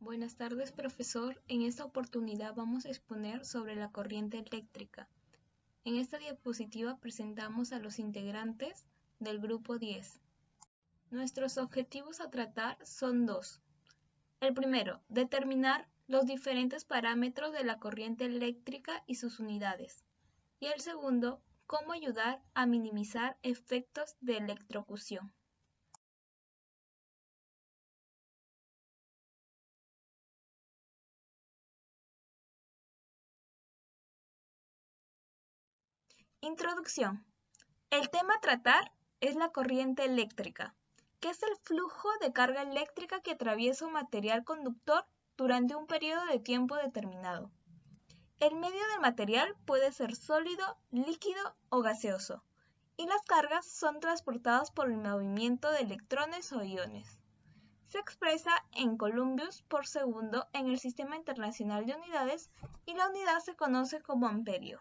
Buenas tardes, profesor. En esta oportunidad vamos a exponer sobre la corriente eléctrica. En esta diapositiva presentamos a los integrantes del grupo 10. Nuestros objetivos a tratar son dos. El primero, determinar los diferentes parámetros de la corriente eléctrica y sus unidades. Y el segundo, cómo ayudar a minimizar efectos de electrocución. Introducción. El tema a tratar es la corriente eléctrica, que es el flujo de carga eléctrica que atraviesa un material conductor durante un periodo de tiempo determinado. El medio del material puede ser sólido, líquido o gaseoso, y las cargas son transportadas por el movimiento de electrones o iones. Se expresa en columbios por segundo en el Sistema Internacional de Unidades y la unidad se conoce como amperio.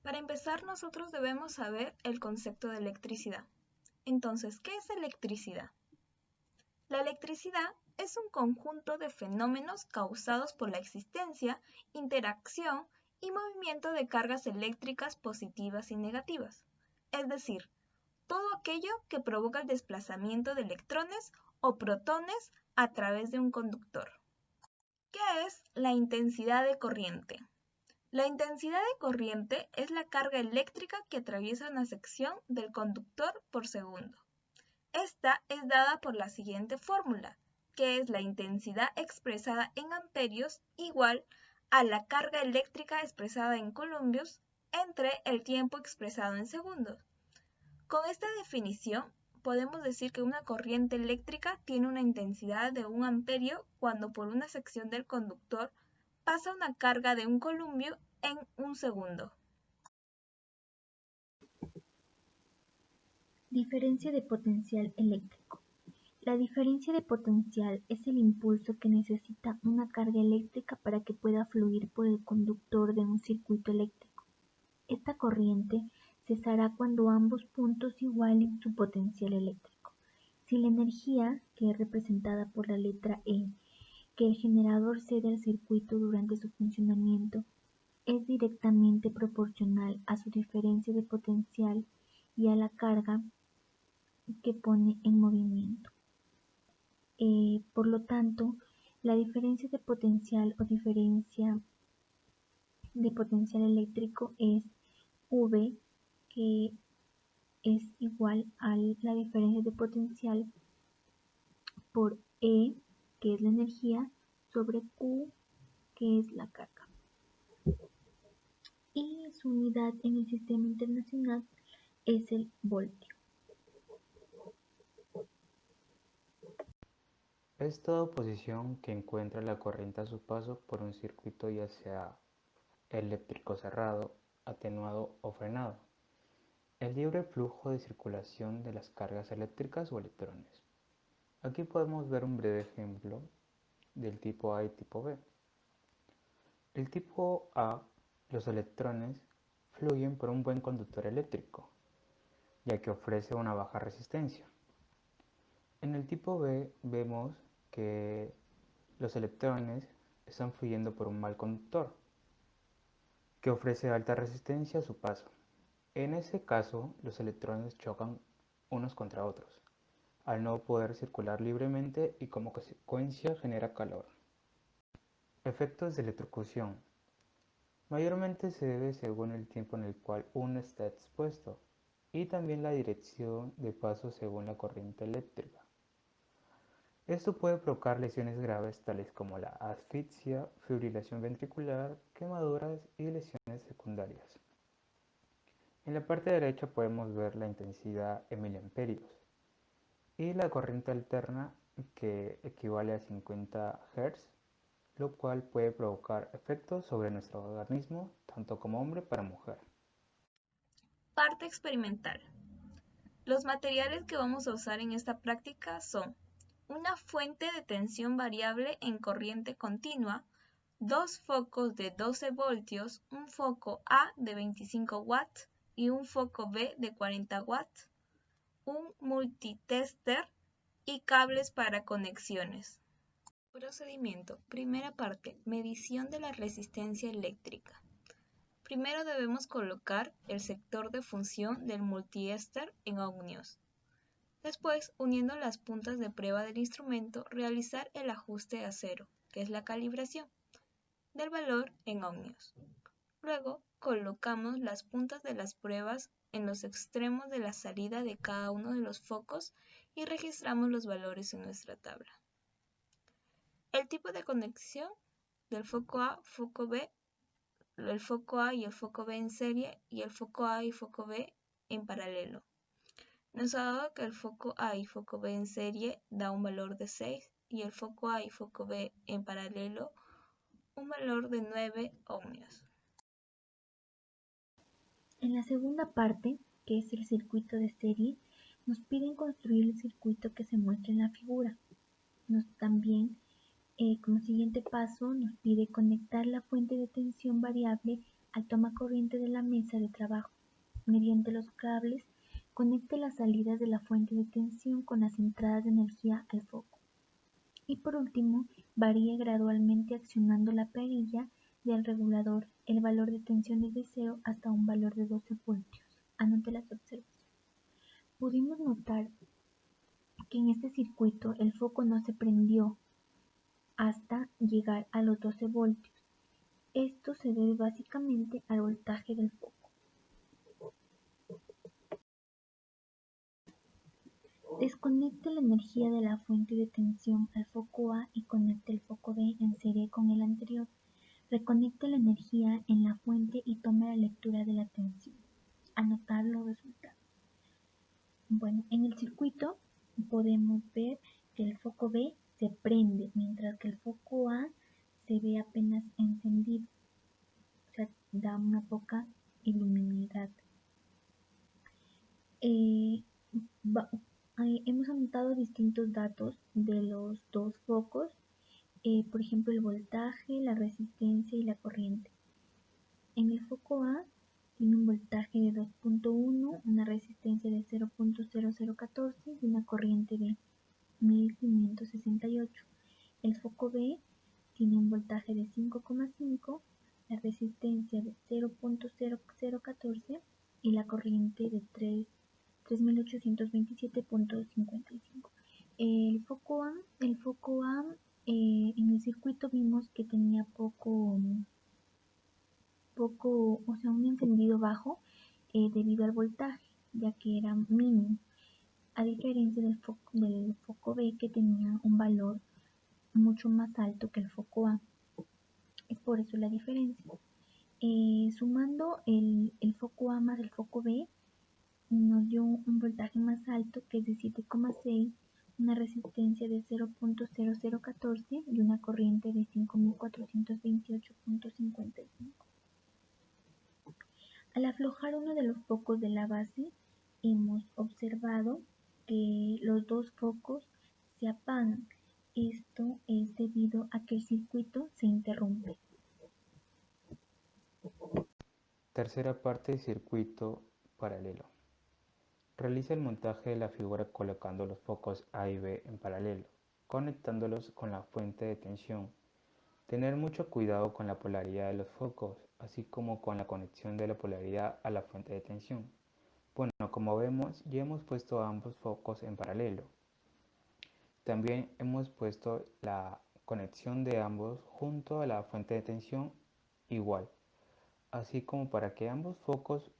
Para empezar, nosotros debemos saber el concepto de electricidad. Entonces, ¿qué es electricidad? La electricidad es un conjunto de fenómenos causados por la existencia, interacción y movimiento de cargas eléctricas positivas y negativas, es decir, todo aquello que provoca el desplazamiento de electrones o protones a través de un conductor. ¿Qué es la intensidad de corriente? La intensidad de corriente es la carga eléctrica que atraviesa una sección del conductor por segundo. Esta es dada por la siguiente fórmula, que es la intensidad expresada en amperios igual a la carga eléctrica expresada en columbios entre el tiempo expresado en segundos. Con esta definición, podemos decir que una corriente eléctrica tiene una intensidad de 1 amperio cuando por una sección del conductor pasa una carga de un columbio en un segundo. Diferencia de potencial eléctrico. La diferencia de potencial es el impulso que necesita una carga eléctrica para que pueda fluir por el conductor de un circuito eléctrico. Esta corriente cesará cuando ambos puntos igualen su potencial eléctrico. Si la energía, que es representada por la letra E, que el generador cede al circuito durante su funcionamiento, es directamente proporcional a su diferencia de potencial y a la carga que pone en movimiento. Por lo tanto, la diferencia de potencial o diferencia de potencial eléctrico es V, que es igual a la diferencia de potencial por E, que es la energía, sobre Q, que es la carga. Y su unidad en el sistema internacional es el voltio. Es toda posición que encuentra la corriente a su paso por un circuito ya sea eléctrico cerrado, atenuado o frenado. El libre flujo de circulación de las cargas eléctricas o electrones. Aquí podemos ver un breve ejemplo del tipo A y tipo B. El tipo A, los electrones fluyen por un buen conductor eléctrico, ya que ofrece una baja resistencia. En el tipo B vemos que los electrones están fluyendo por un mal conductor, que ofrece alta resistencia a su paso. En ese caso, los electrones chocan unos contra otros, al no poder circular libremente y como consecuencia genera calor. Efectos de electrocución. Mayormente se debe según el tiempo en el cual uno está expuesto y también la dirección de paso según la corriente eléctrica. Esto puede provocar lesiones graves tales como la asfixia, fibrilación ventricular, quemaduras y lesiones secundarias. En la parte derecha podemos ver la intensidad en miliamperios y la corriente alterna, que equivale a 50 Hz, lo cual puede provocar efectos sobre nuestro organismo tanto como hombre para mujer. Parte experimental. Los materiales que vamos a usar en esta práctica son una fuente de tensión variable en corriente continua, dos focos de 12 voltios, un foco A de 25 watts y un foco B de 40 watts, un multitester y cables para conexiones. Procedimiento. Primera parte. Medición de la resistencia eléctrica. Primero debemos colocar el sector de función del multiester en ohmios. Después, uniendo las puntas de prueba del instrumento, realizar el ajuste a cero, que es la calibración, del valor en ohmios. Luego, colocamos las puntas de las pruebas en los extremos de la salida de cada uno de los focos y registramos los valores en nuestra tabla. El tipo de conexión del foco A, foco B, el foco A y el foco B en serie y el foco A y foco B en paralelo. Nos ha dado que el foco A y foco B en serie da un valor de 6 y el foco A y foco B en paralelo un valor de 9 ohmios. En la segunda parte, que es el circuito de serie, nos piden construir el circuito que se muestra en la figura. También, como siguiente paso, nos pide conectar la fuente de tensión variable al tomacorriente de la mesa de trabajo. Mediante los cables, conecte las salidas de la fuente de tensión con las entradas de energía al foco. Y por último, varíe gradualmente accionando la perilla del regulador el valor de tensión desde 0 hasta un valor de 12 voltios. Anote las observaciones. Pudimos notar que en este circuito el foco no se prendió hasta llegar a los 12 voltios. Esto se debe básicamente al voltaje del foco. Desconecte la energía de la fuente de tensión al foco A y conecte el foco B en serie con el anterior. Reconecte la energía en la fuente y tome la lectura de la tensión. Anotar los resultados. Bueno, en el circuito podemos ver que el foco B se prende, mientras que el foco A se ve apenas encendido, o sea, da una poca iluminidad. Hemos anotado distintos datos de los dos focos, por ejemplo el voltaje, la resistencia y la corriente. En el foco A tiene un voltaje de 2.1, una resistencia de 0.0014 y una corriente de 1568. El foco B tiene un voltaje de 5,5, la resistencia de 0.0014 y la corriente de 3827.55. El foco A en el circuito vimos que tenía un encendido bajo debido al voltaje, ya que era mínimo, a diferencia del foco B, que tenía un valor mucho más alto que el foco A. Es por eso la diferencia. Sumando el foco A más el foco B, nos dio un voltaje más alto, que es de 7,6, una resistencia de 0.0014 y una corriente de 5428.55. Al aflojar uno de los focos de la base, hemos observado que los dos focos se apagan. Esto es debido a que el circuito se interrumpe. Tercera parte del circuito paralelo. Realiza el montaje de la figura colocando los focos A y B en paralelo, conectándolos con la fuente de tensión. Tener mucho cuidado con la polaridad de los focos, así como con la conexión de la polaridad a la fuente de tensión. Bueno, como vemos, ya hemos puesto ambos focos en paralelo. También hemos puesto la conexión de ambos junto a la fuente de tensión igual, así como para que ambos focos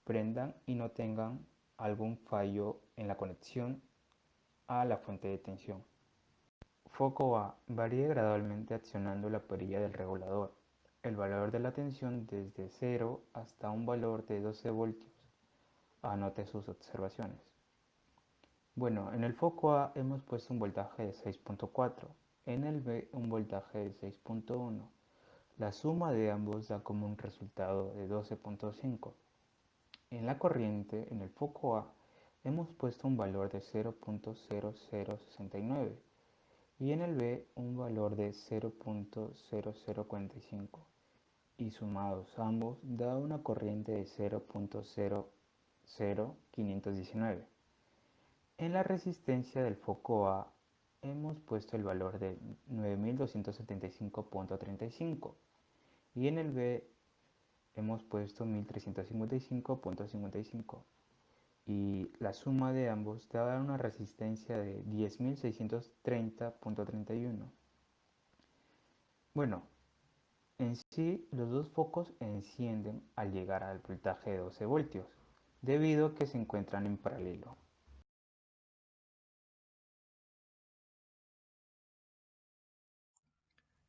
prendan y no tengan algún fallo en la conexión a la fuente de tensión. Foco A. Varíe gradualmente accionando la perilla del regulador. El valor de la tensión desde 0 hasta un valor de 12 voltios. Anote sus observaciones. Bueno, en el foco A hemos puesto un voltaje de 6.4, en el B un voltaje de 6.1. La suma de ambos da como un resultado de 12.5. En la corriente, en el foco A, hemos puesto un valor de 0.0069 y en el B un valor de 0.0045 y sumados ambos da una corriente de 0.00519. En la resistencia del foco A hemos puesto el valor de 9275.35 y en el B hemos puesto 1355.55 y la suma de ambos da una resistencia de 10.630.31. Bueno, en sí los dos focos encienden al llegar al voltaje de 12 voltios, debido a que se encuentran en paralelo.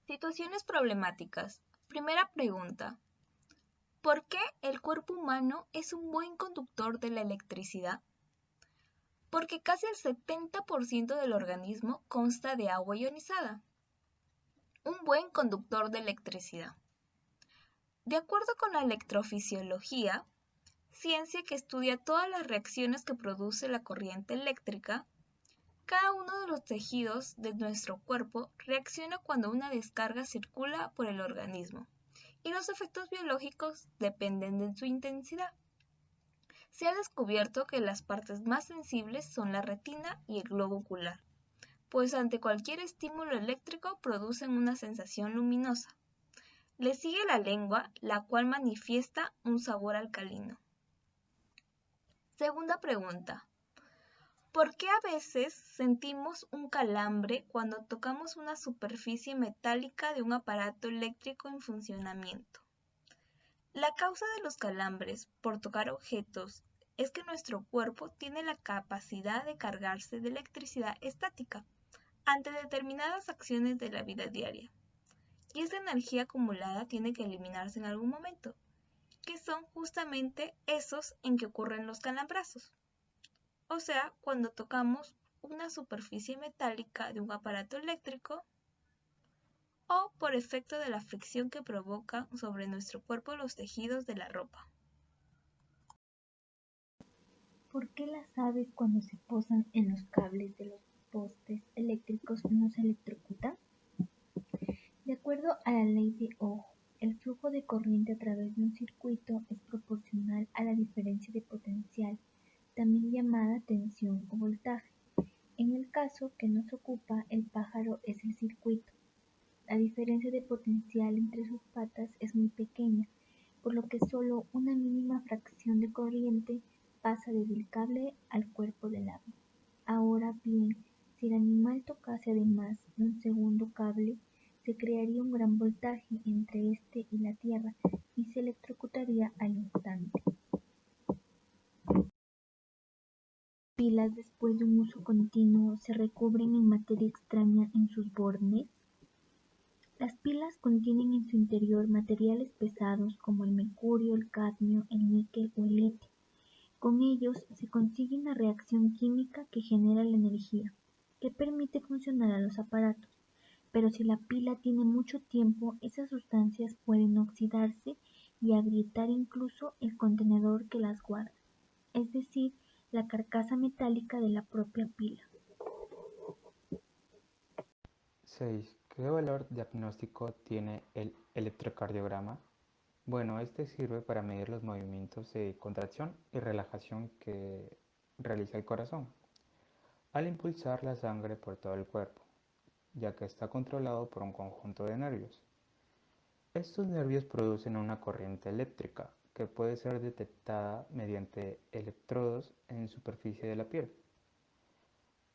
Situaciones problemáticas. Primera pregunta. ¿Por qué el cuerpo humano es un buen conductor de la electricidad? Porque casi el 70% del organismo consta de agua ionizada. Un buen conductor de electricidad. De acuerdo con la electrofisiología, ciencia que estudia todas las reacciones que produce la corriente eléctrica, cada uno de los tejidos de nuestro cuerpo reacciona cuando una descarga circula por el organismo, y los efectos biológicos dependen de su intensidad. Se ha descubierto que las partes más sensibles son la retina y el globo ocular, pues ante cualquier estímulo eléctrico producen una sensación luminosa. Le sigue la lengua, la cual manifiesta un sabor alcalino. Segunda pregunta. ¿Por qué a veces sentimos un calambre cuando tocamos una superficie metálica de un aparato eléctrico en funcionamiento? La causa de los calambres por tocar objetos es que nuestro cuerpo tiene la capacidad de cargarse de electricidad estática ante determinadas acciones de la vida diaria. Y esa energía acumulada tiene que eliminarse en algún momento, que son justamente esos en que ocurren los calambrazos. O sea, cuando tocamos una superficie metálica de un aparato eléctrico o por efecto de la fricción que provocan sobre nuestro cuerpo los tejidos de la ropa. ¿Por qué las aves cuando se posan en los cables de los postes eléctricos no se electrocutan? De acuerdo a la ley de Ohm, el flujo de corriente a través de un circuito es proporcional a la diferencia de potencial, también llamada tensión o voltaje. En el caso que nos ocupa, el pájaro es el circuito. La diferencia de potencial entre sus patas es muy pequeña, por lo que solo una mínima fracción de corriente pasa desde el cable al cuerpo del ave. Ahora bien, si el animal tocase además de un segundo cable, se crearía un gran voltaje entre este y la tierra y se electrocutaría al instante. Pilas después de un uso continuo se recubren en materia extraña en sus bornes. Las pilas contienen en su interior materiales pesados como el mercurio, el cadmio, el níquel o el litio. Con ellos se consigue una reacción química que genera la energía, que permite funcionar a los aparatos. Pero si la pila tiene mucho tiempo, esas sustancias pueden oxidarse y agrietar incluso el contenedor que las guarda, es decir, la carcasa metálica de la propia pila. 6. ¿Qué valor diagnóstico tiene el electrocardiograma? Bueno, este sirve para medir los movimientos de contracción y relajación que realiza el corazón al impulsar la sangre por todo el cuerpo, ya que está controlado por un conjunto de nervios. Estos nervios producen una corriente eléctrica que puede ser detectada mediante electrodos en superficie de la piel.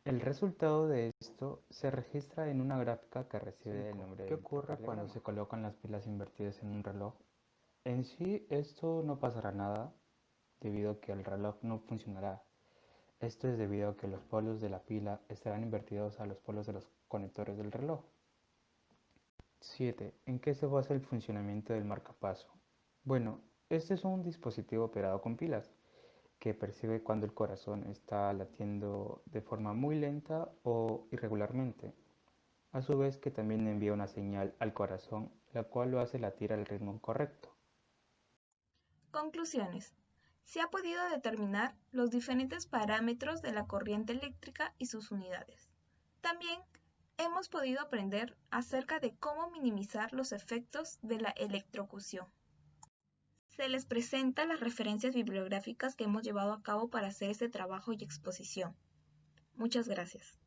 El resultado de esto se registra en una gráfica que recibe el nombre de... ¿Qué ocurre cuando se colocan las pilas invertidas en un reloj? En sí esto no pasará nada debido a que el reloj no funcionará. Esto es debido a que los polos de la pila estarán invertidos a los polos de los conectores del reloj. 7. ¿En qué se basa el funcionamiento del marcapaso? Bueno, este es un dispositivo operado con pilas que percibe cuando el corazón está latiendo de forma muy lenta o irregularmente. A su vez que también envía una señal al corazón, la cual lo hace latir al ritmo correcto. Conclusiones. Se ha podido determinar los diferentes parámetros de la corriente eléctrica y sus unidades. También hemos podido aprender acerca de cómo minimizar los efectos de la electrocución. Se les presenta las referencias bibliográficas que hemos llevado a cabo para hacer este trabajo y exposición. Muchas gracias.